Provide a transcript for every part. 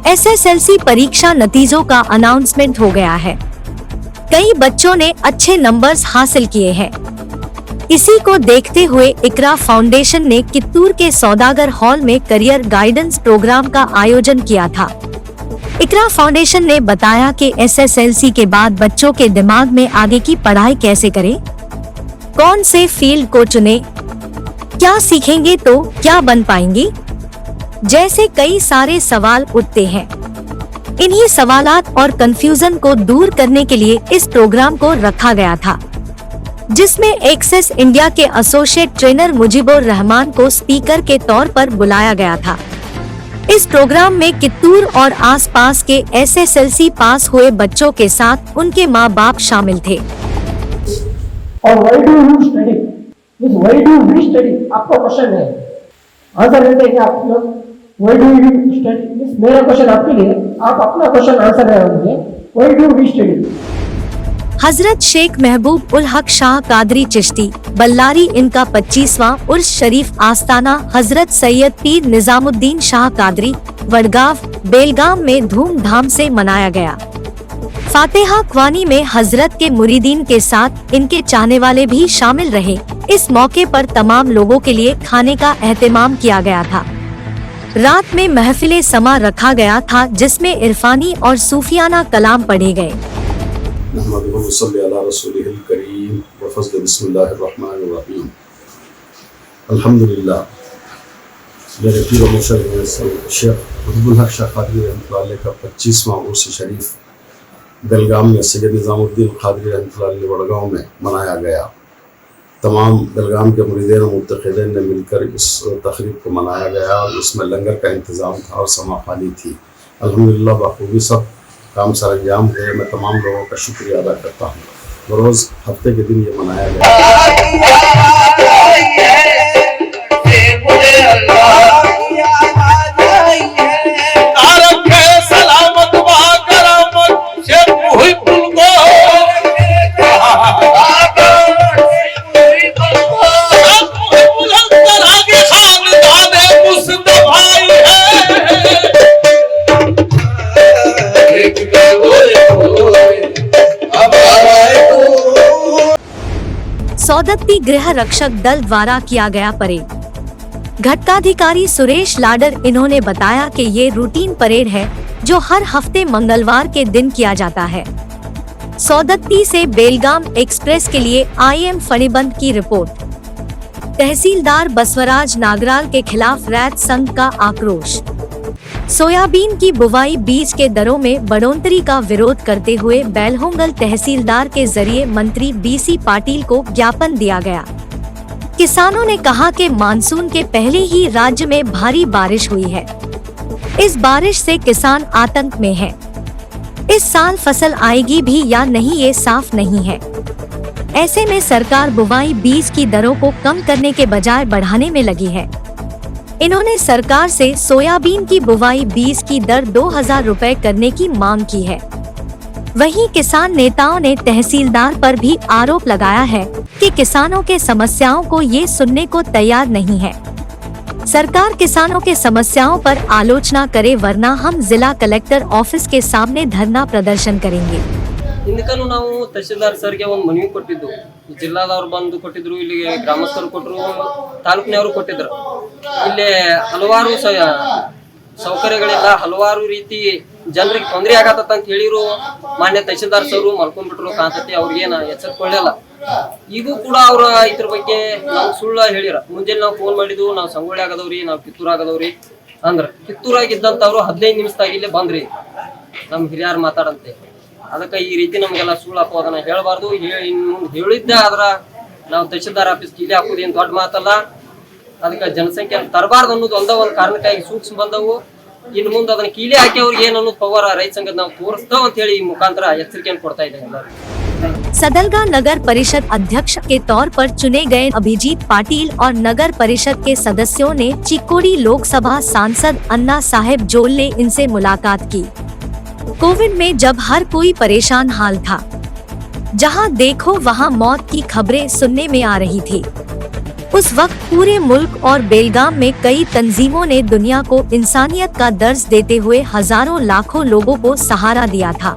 SSLC परीक्षा नतीजों का अनाउंसमेंट हो गया है। कई बच्चों ने अच्छे नंबर्स हासिल किए हैं। इसी को देखते हुए इकरा फाउंडेशन ने कित्तूर के सौदागर हॉल में करियर गाइडेंस प्रोग्राम का आयोजन किया था। इकरा फाउंडेशन ने बताया कि एसएसएलसी के बाद बच्चों के दिमाग में आगे की पढ़ाई कैसे करें, कौन से फील्ड को चुने, क्या सीखेंगे तो क्या बन पाएंगी, जैसे कई सारे सवाल उठते हैं। इन्हीं सवालात और कंफ्यूजन को दूर करने के लिए इस प्रोग्राम को रखा गया था, जिसमें एक्सेस इंडिया के एसोसिएट ट्रेनर मुजीबुर रहमान को स्पीकर के तौर पर बुलाया गया था। इस प्रोग्राम में कित्तूर और आसपास के एसएसएलसी पास हुए बच्चों के साथ उनके माँ बाप शामिल थे। और why do you study? Why do we study? आपका क्वेश्चन है, आंसर देते हैं आप लोग। Why do you study? मेरा क्वेश्चन आपके लिए, आप अपना क्वेश्चन आंसर है होंगे। Why do we study? हजरत शेख महबूब उल हक शाह कादरी चिश्ती बल्लारी इनका 25वां उर्स शरीफ आस्ताना हजरत सैयद पीर निजामुद्दीन शाह कादरी वडगांव बेलगाम में धूमधाम से मनाया गया। फातिहा ख्वानी में हजरत के मुरीदीन के साथ इनके चाहने वाले भी शामिल रहे। इस मौके पर तमाम लोगों के लिए खाने का एहतमाम किया गया था। रात में महफिले समा रखा गया था, जिसमें इरफानी और सूफियाना कलाम पढ़े गए। अल्हम्दुलिल्लाह। मेरे पीर मुर्शिद शेख महबूब हक शाह कादरी रहमतुल्लाह अलैह का 25वां उर्स शरीफ बेलगाम में सैयद निजामुद्दीन कादरी रहमतुल्लाह अलैह वडगांव में मनाया गया। तमाम बेलगाम के मुरीदीन और मुत्तक़ीन ने मिलकर इस तक़रीब को मनाया गया और इसमें लंगर का इंतज़ाम था और समा खाली थी। अल्हम्दुलिल्लाह बाखूबी सब काम सर अंजाम हुए। मैं तमाम लोगों का शुक्रिया अदा करता हूँ। रोज़ हफ्ते के दिन ये मनाया गया। सौदत्ती गृह रक्षक दल द्वारा किया गया परेड। घटकाधिकारी सुरेश लाडर इन्होंने बताया कि ये रूटीन परेड है जो हर हफ्ते मंगलवार के दिन किया जाता है। सौदत्ती से बेलगाम एक्सप्रेस के लिए IM फणिबंद की रिपोर्ट। तहसीलदार बसवराज नागराल के खिलाफ रैत संघ का आक्रोश। सोयाबीन की बुवाई बीज के दरों में बढ़ोतरी का विरोध करते हुए बैलहोंगल तहसीलदार के जरिए मंत्री BC पाटिल को ज्ञापन दिया गया। किसानों ने कहा कि मानसून के पहले ही राज्य में भारी बारिश हुई है। इस बारिश से किसान आतंक में हैं। इस साल फसल आएगी भी या नहीं ये साफ नहीं है। ऐसे में सरकार बुवाई बीज की दरों को कम करने के बजाय बढ़ाने में लगी है। इन्होंने सरकार से सोयाबीन की बुवाई बीज की दर 2000 रुपए करने की मांग की है। वहीं किसान नेताओं ने तहसीलदार पर भी आरोप लगाया है कि किसानों के समस्याओं को ये सुनने को तैयार नहीं है। सरकार किसानों के समस्याओं पर आलोचना करे वरना हम जिला कलेक्टर ऑफिस के सामने धरना प्रदर्शन करेंगे। ಇದಕ್ಕೂ ನಾವು ತಹಶೀಲ್ದಾರ್ ಸರ್ಗೆ ಒಂದು ಮನವಿ ಕೊಟ್ಟಿದ್ದು, ಜಿಲ್ಲಾದವರು ಬಂದು ಕೊಟ್ಟಿದ್ರು, ಇಲ್ಲಿಗೆ ಗ್ರಾಮಸ್ಥರು ಕೊಟ್ಟರು, ತಾಲೂಕಿನವರು ಕೊಟ್ಟಿದ್ರು। ಇಲ್ಲಿ ಹಲವಾರು ಸೌಕರ್ಯಗಳಿಲ್ಲ, ಹಲವಾರು ರೀತಿ ಜನರಿಗೆ ತೊಂದರೆ ಆಗತ್ತ ಅಂತ ಹೇಳಿರು ಮಾನ್ಯ ತಹಶೀಲ್ದಾರ್ ಸರ್ ಮಲ್ಕೊಂಡ್ಬಿಟ್ರು ಕಾಂತತಿ, ಅವ್ರಿಗೇನ ಎಚ್ಚರಿಕೊಳ್ಳಿಲ್ಲ। ಈಗೂ ಕೂಡ ಅವ್ರ ಇದ್ರ ಬಗ್ಗೆ ನಾವು ಸುಳ್ಳು ಹೇಳಿರ। ಮುಂಜಾನೆ ನಾವು ಫೋನ್ ಮಾಡಿದ್ವು, ನಾವು ಸಂಗೊಳ್ಳಿ ಆಗದವ್ರಿ, ನಾವು ಕಿತ್ತೂರು ಆಗದವ್ರಿ ಅಂದ್ರ ಕಿತ್ತೂರಾಗಿದ್ದಂತವ್ರು 15 ನಿಮಿಷದಾಗ ಇಲ್ಲೇ ಬಂದ್ರಿ ನಮ್ ಹಿರಿಯರು ಮಾತಾಡಂತೆ। ಅದಕ್ಕೆ ಈ ರೀತಿ ನಮಗೆಲ್ಲ ಸುಳ್ಳು ಅಪವಾದನ ಹೇಳಬಾರ್ದು, ಹೇಳಿದ್ದೆ ಆದ್ರ ನಾವು ತಹಶೀಲ್ದಾರ್ ಆಫೀಸ್ ಕೀಲಿ ಹಾಕೋದೇನು ದೊಡ್ಡ ಮಾತಲ್ಲ। ಅದಕ್ಕೆ ಜನಸಂಖ್ಯೆ ತರಬಾರ್ದು ಅನ್ನೋದು ಒಂದ ಒಂದು ಕಾರಣಕ್ಕಾಗಿ ಸೂಕ್ಷ್ಮ ಬಂದವು। ಇನ್ನು ಮುಂದೆ ಅದನ್ನ ಕೀಲಿ ಹಾಕಿ ಅವ್ರಿಗೆ ಏನು ಅನ್ನೋದು ಪವರ್ ರೈತ ಸಂಘದ ನಾವು ತೋರಿಸ್ತೇವೆ ಅಂತ ಹೇಳಿ ಈ ಮುಖಾಂತರ ಎಚ್ಚರಿಕೆಯನ್ನು ಕೊಡ್ತಾ ಇದ್ದೇವೆ। सदलगा नगर परिषद अध्यक्ष के तौर पर चुने गए अभिजीत पाटिल और नगर परिषद के सदस्यों ने चिकोड़ी लोकसभा सांसद अन्ना साहेब जोल्ले इनसे मुलाकात की। कोविड में जब हर कोई परेशान हाल था, जहां देखो वहां मौत की खबरें सुनने में आ रही थी, उस वक्त पूरे मुल्क और बेलगाम में कई तंजीमों ने दुनिया को इंसानियत का दर्ज देते हुए हजारों लाखों लोगों को सहारा दिया था।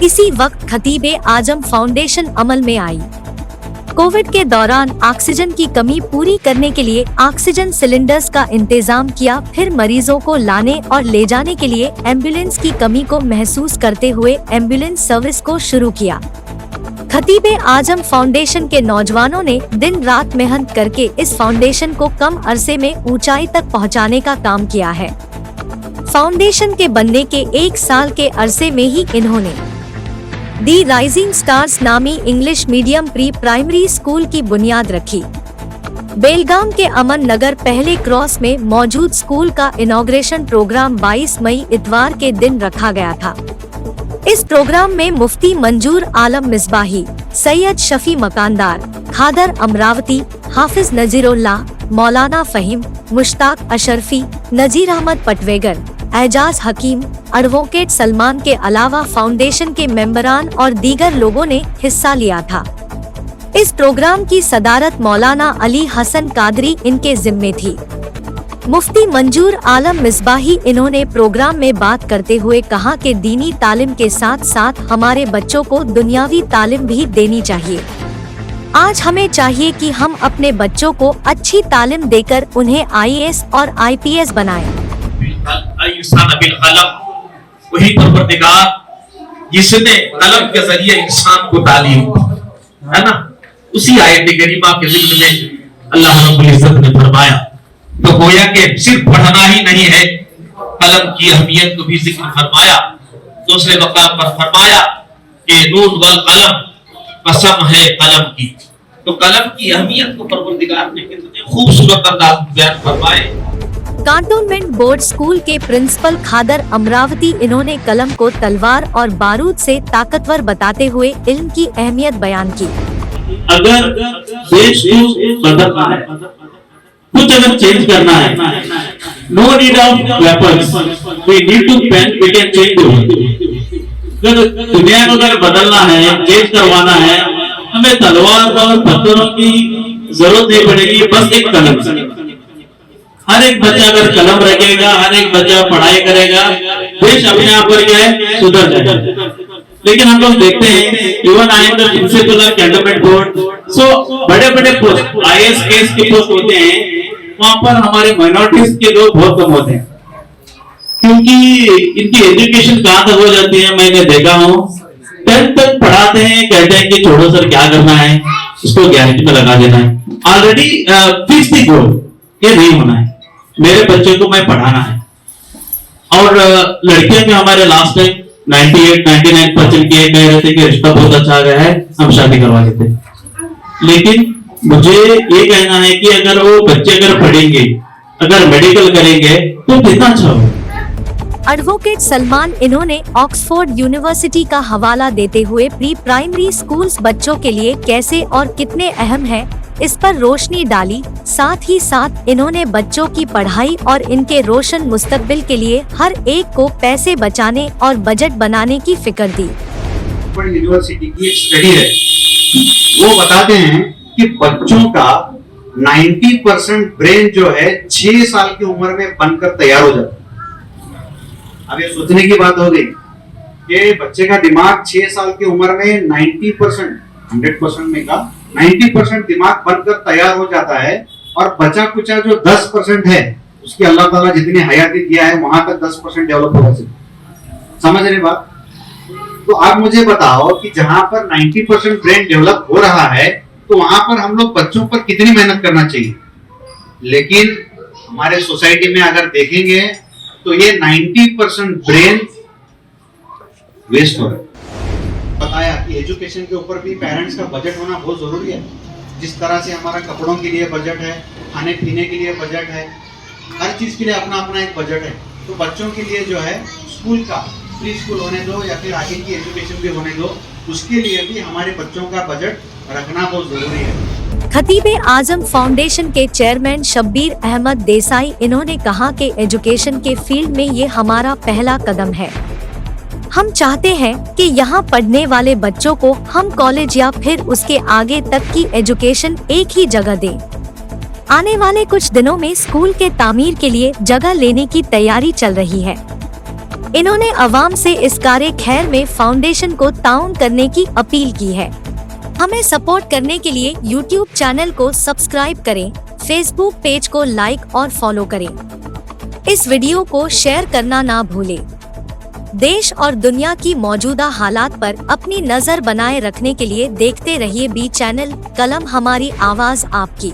इसी वक्त खतीब आजम फाउंडेशन अमल में आई। कोविड के दौरान ऑक्सीजन की कमी पूरी करने के लिए ऑक्सीजन सिलेंडर्स का इंतजाम किया, फिर मरीजों को लाने और ले जाने के लिए एम्बुलेंस की कमी को महसूस करते हुए एम्बुलेंस सर्विस को शुरू किया। खतीब आजम फाउंडेशन के नौजवानों ने दिन रात मेहनत करके इस फाउंडेशन को कम अरसे में ऊंचाई तक पहुंचाने का काम किया है। फाउंडेशन के बनने के 1 साल के अरसे में ही इन्होंने दी राइजिंग स्टार्स नामी English medium pre primary school की बुनियाद रखी। बेलगाम के अमन नगर पहले क्रॉस में मौजूद स्कूल का इनॉग्रेशन प्रोग्राम 22 मई इतवार के दिन रखा गया था। इस प्रोग्राम में मुफ्ती मंजूर आलम मिसबाही, सैयद शफी मकानदार, खादर अमरावती, हाफिज नजीरुल्लाह, मौलाना फहीम, मुश्ताक अशरफी, नजीर अहमद पटवेगर, एजाज हकीम, एडवोकेट सलमान के अलावा फाउंडेशन के मेंबरान और दीगर लोगों ने हिस्सा लिया था। इस प्रोग्राम की सदारत मौलाना अली हसन कादरी इनके जिम्मे थी। मुफ्ती मंजूर आलम मिसबाही इन्होंने प्रोग्राम में बात करते हुए कहा कि दीनी तालीम के साथ साथ हमारे बच्चों को दुनियावी तालीम भी देनी चाहिए। आज हमें चाहिए कि हम अपने बच्चों को अच्छी तालीम देकर उन्हें IAS और IPS बनाएं। वही परवरदिगार जिसने कलम के जरिए इंसान को तालीम है ना, उसी आयत करीमा के जिक्र में अल्लाह रब्बुल इज्जत ने फरमाया। तो गोया के सिर्फ पढ़ना ही नहीं है, कलम की अहमियत को भी जिक्र फरमाया। दूसरे मकाम पर फरमाया कि नून वल कलम, कसम है कलम की। तो कलम की अहमियत को परवरदिगार ने कितने खूबसूरत अंदाज में बयान फरमाए। कांटोनमेंट बोर्ड स्कूल के प्रिंसिपल खादर अमरावती इन्होंने कलम को तलवार और बारूद से ताकतवर बताते हुए इल्म की अहमियत बयान की। अगर देश को बदलना है, कुछ अगर चेंज करना है, no need of weapons, we need to pen, we can change the world. अगर दुनिया को अगर बदलना है, चेंज करवाना है, हमें तलवार और पत्थरों की जरूरत नहीं पड़ेगी, बस एक कलम से। हर एक बच्चा अगर कलम रखेगा, हर एक बच्चा पढ़ाई करेगा, देश अपने आप पर क्या है सुधर जाएगा। लेकिन हम लोग देखते हैं even I am the principal of cantonment board, so बड़े बड़े पोस्ट IAS केस के पोस्ट होते हैं, वहां पर हमारे माइनॉरिटीज के लोग बहुत कम होते हैं, क्योंकि इनकी एजुकेशन कहाँ तक हो जाती है। मैंने देखा हूँ 10th तक पढ़ाते हैं, कहते हैं कि छोड़ो सर क्या करना है, इसको गारंटी में लगा देना है, ऑलरेडी फिक्स दी गोल, ये नहीं होना है, मेरे बच्चे को मैं पढ़ाना है। और लड़कियां भी हमारे लास्ट टाइम 98-99% के कह रहे थे कि रिश्ता बहुत अच्छा आ गया है, हम शादी करवा लेते। लेकिन मुझे ये कहना है कि अगर वो बच्चे अगर पढ़ेंगे, अगर मेडिकल करेंगे तो कितना अच्छा होगा। एडवोकेट सलमान इन्होंने ऑक्सफोर्ड यूनिवर्सिटी का हवाला देते हुए प्री प्राइमरी स्कूल्स बच्चों के लिए कैसे और कितने अहम है, इस पर रोशनी डाली। साथ ही साथ इन्होंने बच्चों की पढ़ाई और इनके रोशन मुस्तकबिल के लिए हर एक को पैसे बचाने और बजट बनाने की फिक्र दी। यूनिवर्सिटी की एक स्टडी है, वो बताते हैं कि बच्चों का 90% ब्रेन जो है 6 साल की उम्र में बनकर तैयार हो जाता है। अब ये सोचने की बात हो गई कि बच्चे का दिमाग 6 साल की उम्र में 90%, 100% में का 90% दिमाग बनकर तैयार हो जाता है, और बचा कुचा जो 10% है उसकी अल्लाह ताला जितनी हयाती दिया है वहां तक 10% डेवलप हो सकता। समझ रहे बात? तो आप मुझे बताओ कि जहां पर 90% ब्रेन डेवलप हो रहा है, तो वहां पर हम लोग बच्चों पर कितनी मेहनत करना चाहिए। लेकिन हमारे सोसाइटी में अगर देखेंगे तो ये 90% ब्रेन वेस्ट हो रहा है। बताया कि एजुकेशन के ऊपर भी पेरेंट्स का बजट होना बहुत जरूरी है। जिस तरह से हमारा कपड़ों के लिए बजट है, खाने पीने के लिए बजट है, हर चीज के लिए अपना अपना एक बजट है। तो बच्चों के लिए जो है स्कूल का, प्री स्कूल होने दो या फिर आगे की एजुकेशन भी होने दो, उसके लिए भी हमारे बच्चों का बजट रखना बहुत जरूरी है। खतीब आजम फाउंडेशन के चेयरमैन शब्बीर अहमद देसाई इन्होंने कहा कि एजुकेशन के फील्ड में ये हमारा पहला कदम है। हम चाहते हैं कि यहाँ पढ़ने वाले बच्चों को हम कॉलेज या फिर उसके आगे तक की एजुकेशन एक ही जगह दें। आने वाले कुछ दिनों में स्कूल के तामीर के लिए जगह लेने की तैयारी चल रही है। इन्होंने अवाम से इस कार्य खैर में फाउंडेशन को ताउन करने की अपील की है। हमें सपोर्ट करने के लिए YouTube चैनल को सब्सक्राइब करें, Facebook पेज को लाइक और फॉलो करें। इस वीडियो को शेयर करना ना भूलें। देश और दुनिया की मौजूदा हालात पर अपनी नजर बनाए रखने के लिए देखते रहिए बी चैनल, कलम हमारी आवाज आपकी।